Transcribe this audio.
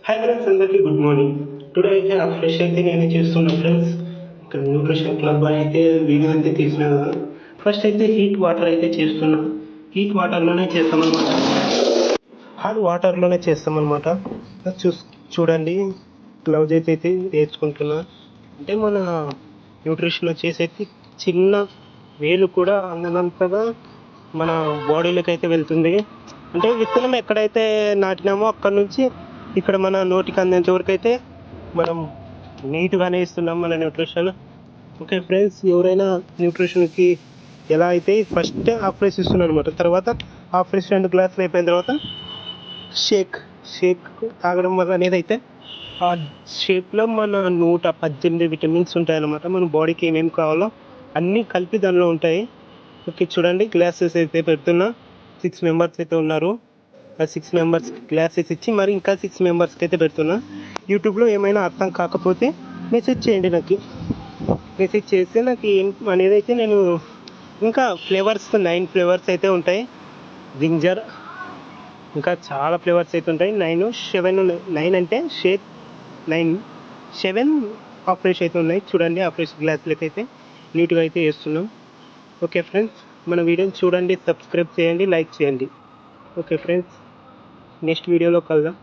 Hi friends, అందరికీ good morning. Today అయితే ఆ ఫ్రెష్ అయితే నేనే చేస్తున్నా ఫ్రెండ్స్. ఇక్కడ న్యూట్రిషన్ క్లబ్ అయితే వీడియో అయితే తీసిన కదా. ఫస్ట్ అయితే హీట్ వాటర్ అయితే చేస్తున్నా. హీట్ వాటర్లోనే చేస్తామన్నమాట. హాట్ వాటర్లోనే చేస్తామన్నమాట. చూస్ చూడండి, గ్లౌజ్ అయితే వేసుకుంటున్నా. అంటే మన న్యూట్రిషన్ వచ్చేసి చిన్న వేలు కూడా అందనంతగా మన బాడీలోకి అయితే వెళ్తుంది. అంటే విత్తనం ఎక్కడైతే నాటినామో అక్కడ నుంచి ఇక్కడ మన నోటికి అందేంత వరకు అయితే మనం నీట్గానే ఇస్తున్నాం మన న్యూట్రిషన్. ఓకే ఫ్రెండ్స్, ఎవరైనా న్యూట్రిషన్కి ఎలా అయితే ఫస్ట్ హాఫ్ రైస్ ఇస్తున్నాను అనమాట. తర్వాత హాఫ్ రైస్ 2 గ్లాసులు అయిపోయిన తర్వాత షేక్ తాగడం వల్ల అనేది అయితే ఆ షేక్లో మన 118 విటమిన్స్ ఉంటాయన్నమాట. మన బాడీకి ఏమేమి కావాలో అన్నీ కలిపి దానిలో ఉంటాయి. ఓకే చూడండి, గ్లాసెస్ అయితే పెడుతున్నా. 6 మెంబర్స్ అయితే ఉన్నారు. ఆ 6 మెంబర్స్కి గ్లాసెస్ ఇచ్చి మరి ఇంకా 6 మెంబర్స్కి అయితే పెడుతున్నా. యూట్యూబ్లో ఏమైనా అర్థం కాకపోతే మెసేజ్ చేయండి. మెసేజ్ చేస్తే నాకు ఏం అనేది అయితే నేను ఇంకా ఫ్లేవర్స్ 9 ఫ్లేవర్స్ అయితే ఉంటాయి. జింజర్ ఇంకా చాలా ఫ్లేవర్స్ అయితే ఉంటాయి. 9 అంటే షేక్ 9 7 ఆపరేషన్ అయితే ఉన్నాయి. చూడండి, ఆపరేషన్ గ్లాసులకి అయితే నీట్గా అయితే వేస్తున్నాం. ఓకే ఫ్రెండ్స్, మన వీడియోని చూడండి, సబ్స్క్రైబ్ చేయండి, లైక్ చేయండి. ఓకే ఫ్రెండ్స్, నెక్స్ట్ వీడియోలో కలుద్దాం.